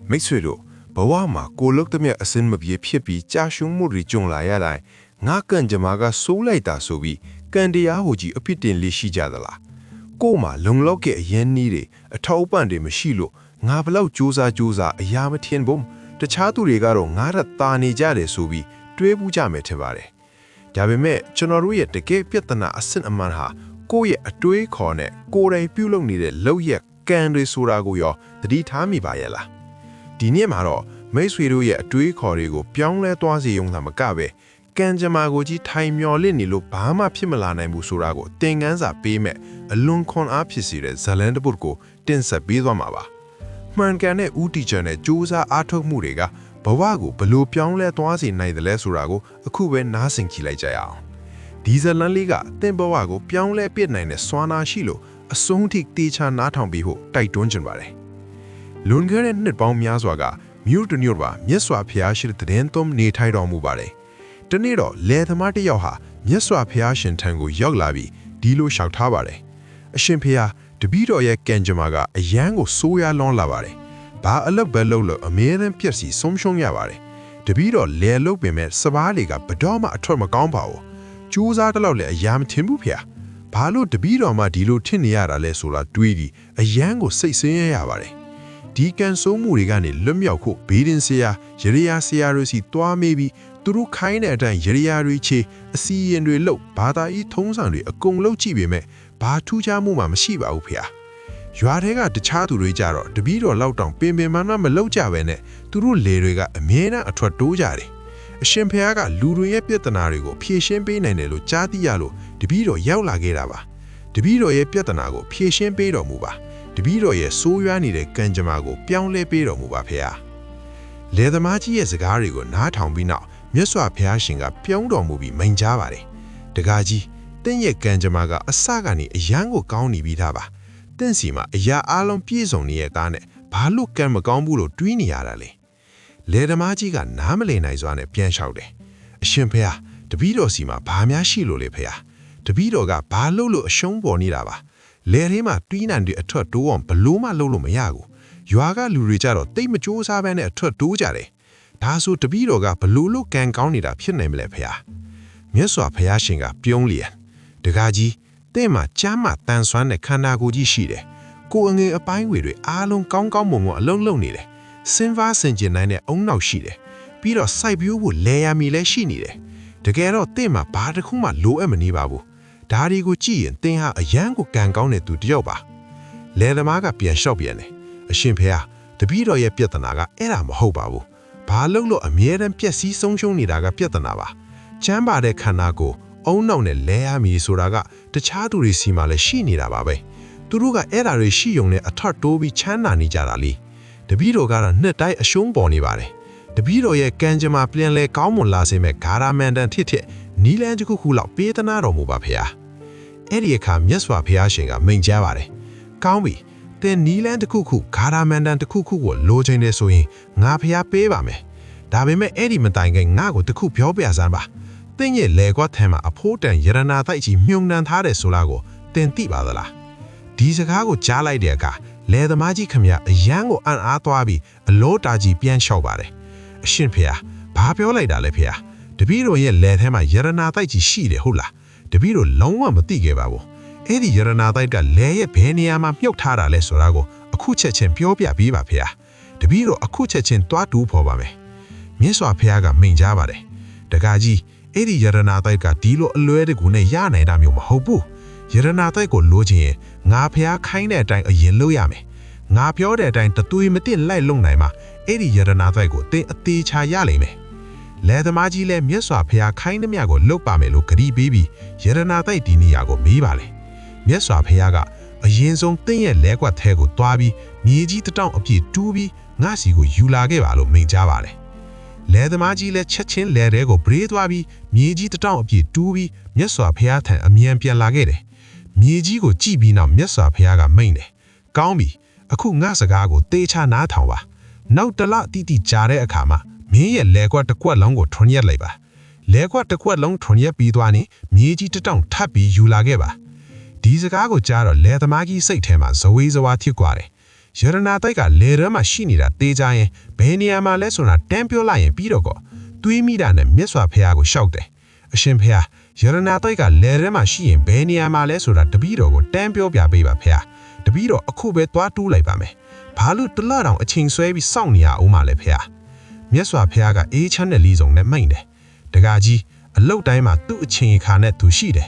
မိတ်ဆွေတို့ဘဝမှာကိုလုတ်တဲ့မြတ်အစင်မပြေဖြစ်ပြီးကြာရှုံးမှုတွေကြုံလာရတိုင်းငါကန်ကြမာကစိုးလိုက်တာဆိုပြီးကန်တရားဟိုကြီးအဖြစ်တင်လေးရှိကြသလားကို့မှာလုံလောက်တဲ့အရန်နီးတွေအထောက်အပံ့တွေမရှိလို့ငါဘလောက်စူးစမ်းအရာမထင်ဘူးတခြားသူတွေကတော့ငါရက်တာနေကြတယ်ဆိုပြီးတွေးပူးကြမယ်ထင်ပါတယ်ဒါပေမဲ့ကျွန်တော်တို့ရဲ့တကယ်ပြဿနာအဆင့်အမှန်ဟာကိုယ့်ရဲ့အတွေးခေါ်နဲ့ကိုယ်တိုင်ပြုလုပ်နေတဲ့လောက်ရကန်တွေဆိုတာကိုရောသတိထားမိပါရဲ့လားဒီနေ့မှာတော့မိတ်ဆွေတို့ရဲ့အတွေးခေါ်တွေကိုပြောင်းလဲသွားစေရုံသာမကပဲကံကြမ္မာကိုကြီးထိုင်မျော်လင့်နေလို့ဘာမှဖြစ်မလာနိုင်ဘူးဆိုတာကိုသင်ခန်းစာပေးမဲ့အလွန်ခွန်အားဖြစ်စေတဲ့ဇလန်တပုတ်ကိုတင်ဆက်ပေးသွားမှာပါမှန်ကန်တဲ့ဦးတီချာနဲ့စူးစမ်းအားထုတ်မှုတွေကဘဝကိုဘလို့ပြောင်းလဲသွားစေနိုင်တယ်လဲဆိုတာကိုအခုပဲနားဆင်ကြည့်လိုက်ကြရအောင်ဒီဇလန်လေးကသင်ဘဝကိုပြောင်းလဲပြစ်နိုင်တဲ့စွမ်းနာရှိလို့အဆုံးထိတေချာနားထောင်ပြီးဖို့တိုက်တွန်းချင်ပါတယ်လွန်ခဲ့တဲ့နှစ်ပေါင်းများစွာကမြို့တမြို့ပါမြတ်စွာဘုရားရှိတဲ့တည်င်းသုံးနေထိုင်တော်မူပါတယ်တနေ့တော့လယ်သမားတစ်ယောက်ဟာမြတ်စွာဘုရားရှင်ထံကိုရောက်လာပြီးဒီလိုလျှောက်ထားပါတယ်အရှင်ဘုရားတပည့်တော်ရဲ့ကံကြမ္မာကအယံကိုစိုးရလွန်လာပါတယ်ဘာအလုပ်ပဲလုပ်လို့အမြဲတမ်းပြည့်စည်ဆုံးရှုံးရပါတယ်တပည့်တော်လယ်လုပ်ပင်မဲ့စပားတွေကဘတော်မှအထွက်မကောင်းပါဘူးကျိုးစားတလောက်လည်းအရာမထင်ဘူးဖေ။ဘာလို့တပည့်တော်မှဒီလိုထင်နေရတာလဲဆိုတာတွေးပြီးအယံကိုစိတ်ဆင်းရဲရပါတယ်ဒီကန်ဆိုးမှုတွေကနေလွတ်မြောက်ဖို့ဘေးဒင်ဆရာရရယာဆရာတို့စီတွားမေးပြီးသူတို့ခိုင်းတဲ့အတိုင်းရရယာတွေချေအစီရင်တွေလှုပ်ဘာသာဤထုံးစံတွေအကုန်လုံးကြည့်ပေမဲ့ဘာထူးခြားမှုမှမရှိပါဘူးဖေ။ရွာထဲကတခြားသူတွေကြတော့တပည့်တော်လောက်တောင်ပင်မမလောက်ကြပဲနဲ့သူတို့လေတွေကအမြဲတမ်းအထွက်တိုးကြတယ်အရှင်ဖះကလူတွေရဲ့ပြဿနာတွေကိုဖြေရှင်းပေးနိုင်တယ်လို့ကြားသိရလို့တပည့်တော်ရောက်လာခဲ့တာပါတပည့်တော်ရဲ့ပြဿနာကိုဖြေရှင်းပေးတော်မူပါတပည့်တော်ရဲ့ဆိုးရွားနေတဲ့ကံကြမ္မာကိုပြောင်းလဲပေးတော်မူပါဖះလေသမားကြီးရဲ့စကားတွေကိုနားထောင်ပြီးနောက်မြတ်စွာဘုရားရှင်ကပြောင်းတော်မူပြီးမိန်ကြားပါတယ်တကားကြီးတင့်ရဲ့ကံကြမ္မာကအစကနေအယံကိုကောင်းနေပြီးသားပါတင့်စီမှာအရာအလုံးပြည့်စုံနေတဲ့ကားနဲ့ဘာလို့ကံမကောင်းဘူးလို့တွေးနေရတာလဲလေသမားကြီးကနားမလည်နိုင်စွာနဲ့ပြန်လျှောက်တယ်အရှင်ဖះတပည့်တော်စီမှာဘာများရှိလို့လဲဖះတပည့်တော်ကဘာလို့အရှုံးပေါ်နေတာပါလေထဲမှာတွီးနံတွေအထွက်တိုးအောင်ဘလို့မှလုပ်လို့မရဘူးရွာကလူတွေကြတော့တိတ်မကြိုးစားဘဲနဲ့အထွက်တိုးကြတယ်ဒါဆိုတပည့်တော်ကဘလို့ကံကောင်းနေတာဖြစ်နိုင်မလဲဖះမြတ်စွာဘုရားရှင်ကပြုံးလျက်တကားကြီးတဲ့မှာကျမ်းမာတန်ဆွမ်းတဲ့ခန္ဓာကိုယ်ကြီးရှိတယ်ကိုယ်အငယ်အပိုင်းဝေတွေအားလုံးကောင်းကောင်းမွန်မွန်အလုံးလုံးနေတယ်စင်ဖားစင်ကျင်နိုင်တဲ့အုံနောက်ရှိတယ်ပြီးတော့စိုက်ပျိုးဖို့လဲရမီလည်းရှိနေတယ်တကယ်တော့တဲ့မှာဘာတစ်ခုမှလိုအပ်မနေပါဘူးဒါတွေကိုကြည့်ရင်သင်ဟာအယံကိုကံကောင်းတဲ့သူတယောက်ပါလဲသမားကပြန်လျှောက်ပြန်တယ်အရှင်ဖေဟာတပည့်တော်ရဲ့ပြဿနာကအဲ့ဒါမဟုတ်ပါဘူးဘာလို့အမြဲတမ်းပျက်စီးဆုံးရှုံးနေတာကပြဿနာပါချမ်းပါတဲ့ခန္ဓာကိုယ်အုံနောက်နဲ့လဲရမည်ဆိုတာကတခြားသူတွေစီမှာလည်းရှိနေတာပါပဲသူတို့ကအဲ့ဒါတွေရှိုံနဲ့အထက်တိုးပြီးချမ်းသာနေကြတာလေတပည့်တော်ကတော့နှစ်တိုင်းအရှုံးပေါ်နေပါတယ်တပည့်တော်ရဲ့ကံကြမ္မာပြန်လဲကောင်းမွန်လာစေမဲ့ဂါရမန္တန်ထစ်နီလန်းတစ်ခုလောက်ပေးသနာတော်မူပါဖေဟာအဲ့ဒီအခါမြတ်စွာဘုရားရှင်ကမိန့်ကြားပါတယ်ကောင်းပြီသင်နီလန်းတစ်ခုဂါရမန္တန်တစ်ခုကိုလိုချင်တယ်ဆိုရင်ငါဖះပေးပါမယ်ဒါပေမဲ့အဲ့ဒီမတိုင်ခင်ငါ့ကိုတစ်ခုပြောပြစမ်းပါသင်ရဲ့လေကွက်ထဲမှာအဖိုးတန်ရတနာတိုက်ကြီးမြုံနှံထားတယ်ဆိုတာကိုသင်သိပါသလားဒီစကားကိုကြားလိုက်တဲ့အခါလေသမားကြီးခမရအယံကိုအံ့အားသွားပြီးအလောတာကြီးပြန်လျှောက်ပါတယ်အရှင်ဖေဟာဘာပြောလိုက်တာလဲဖေဟာတပည့်တော်ရဲ့လေထဲမှာရတနာတိုက်ကြီးရှိတယ်ဟုတ်လားတပည့်တော်လုံးဝမသိခဲ့ပါဘူးအဲ့ဒီရတနာတိုက်ကလဲရဲ့ဘယ်နေရာမှာမြုပ်ထားတာလဲဆိုတာကိုအခုချက်ချင်းပြောပြပေးပါဖေဟာတပည့်တော်အခုချက်ချင်းတွားတူးဖော်ပါမယ်မြတ်စွာဘုရားကမိန့်ကြားပါတယ်တကားကြီးအဲ့ဒီရတနာတိုက်ကဒီလိုအလွဲတကူနဲ့ရနိုင်တာမျိုးမဟုတ်ဘူးရတနာတိုက်ကိုလိုချင်ရင်ငါဖះခိုင်းတဲ့အတိုင်းအရင်လုပ်ရမယ်ငါပြောတဲ့အတိုင်းတသွေးမတစ်လိုက်လုံနိုင်မှာအဲ့ဒီရတနာတိုက်ကိုသင်အသေးချာရလိမ့်မယ်လဲသမားကြီးလည်းမြတ်စွာဘုရားခိုင်းသမျှကိုလုပ်ပါမယ်လို့ဂရုပေးပြီးရတနာတိုက်ဒီနေရာကိုမေးပါလေမြတ်စွာဘုရားကအရင်ဆုံးသင်ရဲ့လဲကွက်ထဲကိုတွားပြီးမြေကြီးတတောင်အပြည့်တူးပြီးငါစီကိုယူလာခဲ့ပါလို့မိန့်ကြားပါတယ်လဲသမားကြီးလည်းချက်ချင်းလဲတဲကိုဘရေးသွားပြီးမြေကြီးတတောင်အပြည့်တူးပြီးမြတ်စွာဘုရားထံအမြန်ပြန်လာခဲ့တယ်မြေကြီးကိုကြည့်ပြီးနောက်မြတ်စွာဘုရားကမိန့်တယ်ကောင်းပြီအခုငါစကားကိုတေချာနားထောင်ပါနောက်တလတိတိကြားတဲ့အခါမှာမင်းရဲ့လဲကွက်တစ်ကွက်လုံးကိုထွန်ရက်လိုက်ပါလဲကွက်တစ်ကွက်လုံးထွန်ရက်ပြီးသွားရင်မြေကြီးတတောင်ထပ်ပြီးယူလာခဲ့ပါဒီစကားကိုကြားတော့လဲသမားကြီးစိတ်ထဲမှာဇဝေးဇဝါဖြစ်သွားတယ် ရတနာတိုက်ကလေရမှာရှိနေတာတေးကြရင်ဘယ်နေရာမှာလဲဆိုတာတန်းပြောလိုက်ရင်ပြီးတော့ကောတွေးမိတာနဲ့မြတ်စွာဘုရားကိုရှောက်တယ်အရှင်ဘုရားရတနာတိုက်ကလေရမှာရှိရင်ဘယ်နေရာမှာလဲဆိုတာတပည့်တော်ကိုတန်းပြောပြပေးပါဘုရားတပည့်တော်အခုပဲသွားတူးလိုက်ပါမယ်ဘာလို့တလတောင်အချိန်ဆွဲပြီးစောင့်နေရအောင်မလဲဘုရားမြတ်စွာဘုရားကအေးချမ်းတဲ့လီစုံနဲ့မိန်တယ်တကားကြီးအလုတ်တိုင်းမှာသူ့အချိန်အခါနဲ့သူရှိတယ်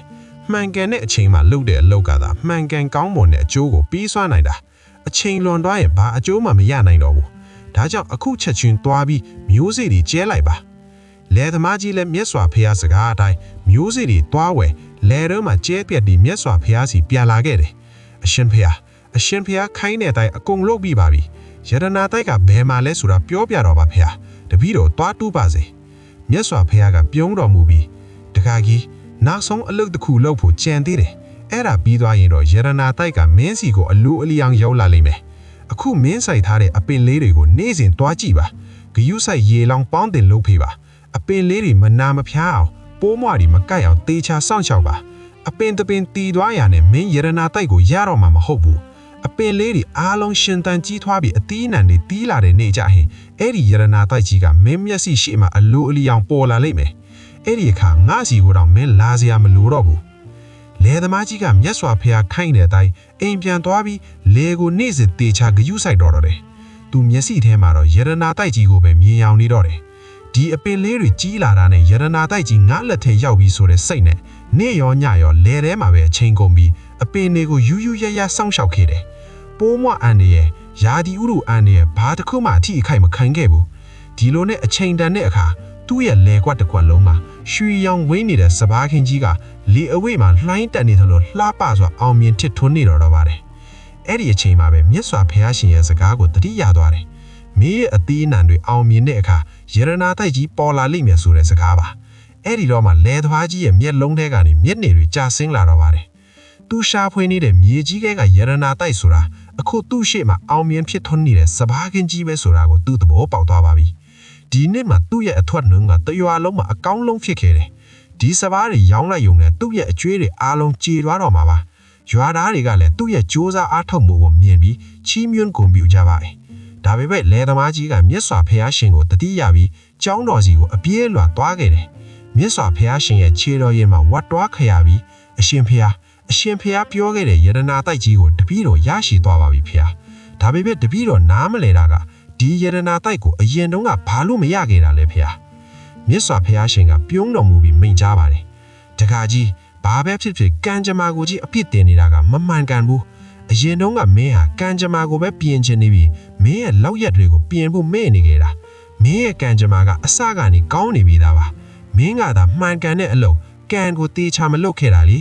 မှန်ကန်တဲ့အချိန်မှာလုပ်တဲ့အလုပ်ကသာမှန်ကန်ကောင်းမွန်တဲ့အကျိုးကိုပြီးစွမ်းနိုင်တာအချိန်လွန်သွားရင်ဘာအကျိုးမှမရနိုင်တော့ဘူးဒါကြောင့်အခုချက်ချင်းသွားပြီးမျိုးစေ့တွေကျဲလိုက်ပါလယ်သမားကြီးလည်းမြတ်စွာဘုရားစကားအတိုင်းမျိုးစေ့တွေသွားဝယ်လယ်ထဲမှာကျဲပြက်ပြီးမြတ်စွာဘုရားစီပြန်လာခဲ့တယ်အရှင်ဘုရားခိုင်းတဲ့အတိုင်းအကုန်လုပ်ပြီးပါပြီရတနာတိုက်ကဘယ်မှာလဲဆိုတာပြောပြတော့ပါဘုရားတပည့်တော်သွားတူးပါစေမြတ်စွာဘုရားကပြုံးတော်မူပြီးတခါကြီးနောက်ဆုံးအလုပ်တစ်ခုလုပ်ဖို့ကြံသေးတယ်အဲ့ဒါပြီးသွားရင်တော့ရတနာတိုက်ကမင်းစီကိုအလိုအလျောင်ရောက်လာလိမ့်မယ်အခုမင်းဆိုင်ထားတဲ့အပင်လေးတွေကိုနေ့စဉ်သွားကြည့်ပါဂယုဆိုင်ရေလောင်ပေါင်းတင်လုပ်ဖေးပါအပင်လေးတွေမနာမဖျားအောင်ပိုးမွားတွေမကိုက်အောင်တေချာစောင့်ရှောက်ပါအပင်တပင်တီသွားရနဲ့မင်းရတနာတိုက်ကိုရတော့မှာမဟုတ်ဘူးအပင်လေးတွေအားလုံးရှင်တန်ကြီးထွားပြီးအသီးအနှံတွေတီးလာတဲ့နေကြဟင်အဲ့ဒီရတနာတိုက်ကြီးကမင်းမျက်စိရှိမှအလိုအလျောင်ပေါ်လာလိမ့်မယ်အဲ့ဒီအခါငါစီကိုတော့မင်းလာစရာမလိုတော့ဘူးလယ်သမားကြီးကမြတ်စွာဘုရားခိုင်းတဲ့အတိုင်းအိမ်ပြန်သွားပြီးလယ်ကိုနေ့စဉ်တေချာဂယုဆိုင်တော့တယ်သူမျက်စိထဲမှာတော့ရတနာတိုက်ကြီးကိုပဲမြင်အောင်နေတော့တယ်ဒီအပင်လေးတွေကြီးလာတာနဲ့ရတနာတိုက်ကြီးငါလက်ထဲရောက်ပြီးဆိုတဲ့စိတ်နဲ့နေ့ရောညရောလယ်ထဲမှာပဲအချိန်ကုန်ပြီးအပင်တွေကိုယူယူရရစောင့်ရှောက်ခဲ့တယ်ပိုးမွားအန်တွေရဲ့ယာဒီဥရုအန်တွေရဲ့ဘာတစ်ခုမှအထီးအခိုက်မခံခဲ့ဘူးဒီလိုနဲ့အချိန်တန်တဲ့အခါသူ့ရဲ့လယ်ကွက်တစ်ကွက်လုံးမှာရွှေရောင်ဝင်းနေတဲ့စဘာခင်ကြီးကလေအဝိမှာလှိုင်းတက်နေသလိုလှပစွာအောင်မြင်ထစ်ထွန်းနေတော့ပါတယ်အဲ့ဒီအချိန်မှာပဲမြတ်စွာဘုရားရှင်ရဲ့စကားကိုတတိယသွားတယ်မင်းရဲ့အသီးအနှံတွေအောင်မြင်တဲ့အခါရတနာတိုက်ကြီးပေါ်လာလိမ့်မယ်ဆိုတဲ့စကားပါအဲ့ဒီတော့မှလယ်သမားကြီးရဲ့မျက်လုံးထဲကနေမျက်နေတွေကျဆင်းလာတော့ပါတယ်သူရှာဖွေနေတဲ့မြေကြီးကရတနာတိုက်ဆိုတာအခုသူ့ရှေ့မှာအောင်မြင်ဖြစ်ထွန်းနေတဲ့စဘာခင်ကြီးပဲဆိုတာကိုသူ့သဘောပေါက်သွားပါပြီဒီနေ့မှသူ့ရဲ့အထွတ်နှုံကတရွာလုံးမှာအကောင်းလုံးဖြစ်ခဲ့တယ်ဒီစဘာတွေရောင်းလိုက်ုံနဲ့သူ့ရဲ့အကျွေးတွေအားလုံးကြေသွားတော့မှာပါရွာသားတွေကလည်းသူ့ရဲ့ကြိုးစားအားထုတ်မှုကိုမြင်ပြီးချီးမြှင့်ဂုဏ်ပြုကြပါတယ်ဒါပေမဲ့လယ်သမားကြီးကမြတ်စွာဘုရားရှင်ကိုတတိယပြီးကျောင်းတော်စီကိုအပြေးလွှာသွားခဲ့တယ်မြတ်စွာဘုရားရှင်ရဲ့ခြေတော်ရင်မှာဝတ်တွားခရပြီးအရှင်ဘုရားပြောခဲ့တဲ့ယတနာတိုက်ကြီးကိုတပည့်တော်ရရှိသွားပါပြီဘုရားဒါပေမဲ့တပည့်တော်နားမလဲတာကဒီယတနာတိုက်ကိုအရင်တုန်းကဘာလို့မရခဲ့တာလဲဘုရားမြတ်စွာဘုရားရှင်ကပြုံးတော်မူပြီးမိန့်ကြားပါတယ်တခါကြီးဘာပဲဖြစ်ဖြစ်ကံကြမ္မာကိုကြီးအပြစ်တင်နေတာကမမှန်ကန်ဘူးအရင်တုန်းကမင်းဟာကံကြမ္မာကိုပဲပြင်ချင်နေပြီးမင်းရဲ့လောက်ရက်တွေကိုပြင်ဖို့မဲ့နေခဲ့တာမင်းရဲ့ကံကြမ္မာကအစကနေကောင်းနေပြီသားပါမင်းကသာမှန်ကန်တဲ့အလုပ်ကံကိုတေချာမလုပ်ခဲ့တာလေ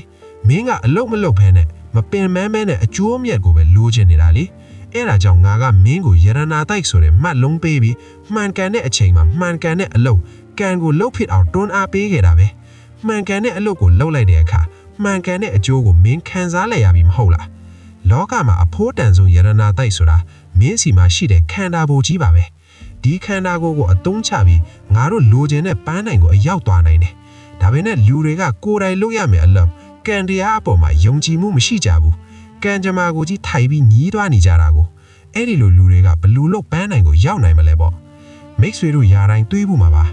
မင်းကအလုပ်မလုပ်ဘဲနဲ့မပင်မမဲနဲ့အကျိုးအမြတ်ကိုပဲလိုချင်နေတာလေအဲ့ဒါကြောင့်ငါကမင်းကိုယရနာတိုက်ဆိုတဲ့မှတ်လုံးပေးပြီးမှန်ကန်တဲ့အချိန်မှာမှန်ကန်တဲ့အလုပ်ကံကိုလှုပ်ဖြစ်အောင်တွန်းအားပေးခဲ့တာပဲမှန်ကန်တဲ့အလုပ်ကိုလှုပ်လိုက်တဲ့အခါမှန်ကန်တဲ့အကျိုးကိုမင်းခံစားလိုက်ရပြီမဟုတ်လားလောကမှာအဖို့တန်ဆုံးယရနာတိုက်ဆိုတာမင်းစီမှာရှိတဲ့ခန္ဓာကိုယ်ကြီးပါပဲဒီခန္ဓာကိုယ်ကိုအသုံးချပြီးငါတို့လိုချင်တဲ့ပန်းနိုင်ကိုအရောက်သွားနိုင်တယ်ဒါပေမဲ့လူတွေကကိုယ်တိုင်လုပ်ရမယ်အလုပ်ကံတရားအပေါ်မှာယုံကြည်မှုမရှိကြဘူးကံကြမ္မာကိုကြီးထိုင်ပြီးညီးတွားနေကြတာကိုအဲ့ဒီလိုလူတွေကဘလူလို့ပန်းနိုင်ကိုရောက်နိုင်မလဲပေါ့မိတ်ဆွေတို့ယာတိုင်းတွေးဖို့မှာပါ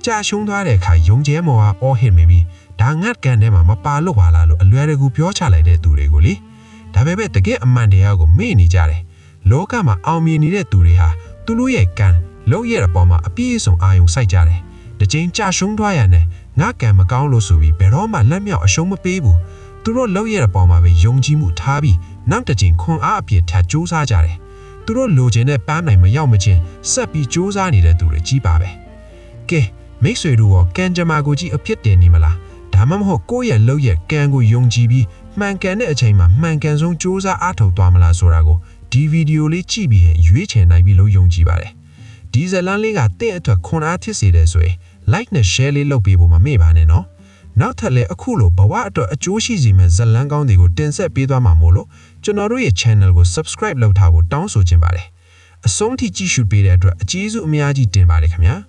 ကြာရှုံးသွားတဲ့အခါယုံကြည်မော်ဟာအော်ဟစ်မိပြီးဒါငတ်ကန်ထဲမှာမပါလို့ပါလားလို့အလွယ်တကူပြောချလိုက်တဲ့သူတွေကိုလေဒါပေမဲ့တကယ်အမှန်တရားကိုမေ့နေကြတယ်လောကမှာအောင်မြင်နေတဲ့သူတွေဟာသူတို့ရဲ့ကံလုပ်ရတဲ့အပေါ်မှာအပြည့်အစုံအာရုံစိုက်ကြတယ်တကြိမ်ကြာရှုံးသွားရတဲ့ငါကံမကောင်းလို့ဆိုပြီးဘယ်တော့မှလက်မြောက်အရှုံးမပေးဘူးသူတို့လုပ်ရတဲ့အပေါ်မှာပဲယုံကြည်မှုထားပြီးနောက်တစ်ကြိမ်ခွန်အားအပြည့်ထပ်ကြိုးစားကြတယ်သူတို့လိုချင်တဲ့ပန်းနိုင်မရောက်မချင်းဆက်ပြီးကြိုးစားနေတဲ့သူတွေကြီးပါပဲကဲမိတ်ဆွေတို့ရောကံကြမ္မာကိုကြီးအဖြစ်တင်နေမလားဒါမှမဟုတ်ကိုယ့်ရဲ့လုပ်ရကံကိုယုံကြည်ပြီးမှန်ကန်တဲ့အချိန်မှာမှန်ကန်ဆုံးကြိုးစားအားထုတ်သွားမလားဆိုတာကိုဒီဗီဒီယိုလေးကြည့်ပြီးရွေးချယ်နိုင်ပြီလို့ယုံကြည်ပါတယ်ဒီဇလန်းလေးကတင့်အတွက်ခွန်အားဖြစ်စေတယ်ဆိုရင် like နဲ့ share လေးလုပ်ပေးဖို့မမေ့ပါနဲ့နော်နောက်ထပ်လည်းအခုလိုဘဝအတွက်အကျိုးရှိစေမယ့်ဇလန်းကောင်းတွေကိုတင်ဆက်ပေးသွားမှာမို့လို့ကျွန်တော်တို့ရဲ့ channel ကို subscribe လုပ်ထားဖို့တောင်းဆိုချင်ပါတယ်အဆုံးထိကြည့်ရှုပေးတဲ့အတွက်အကျေးဇူးအများကြီးတင်ပါတယ်ခင်ဗျာ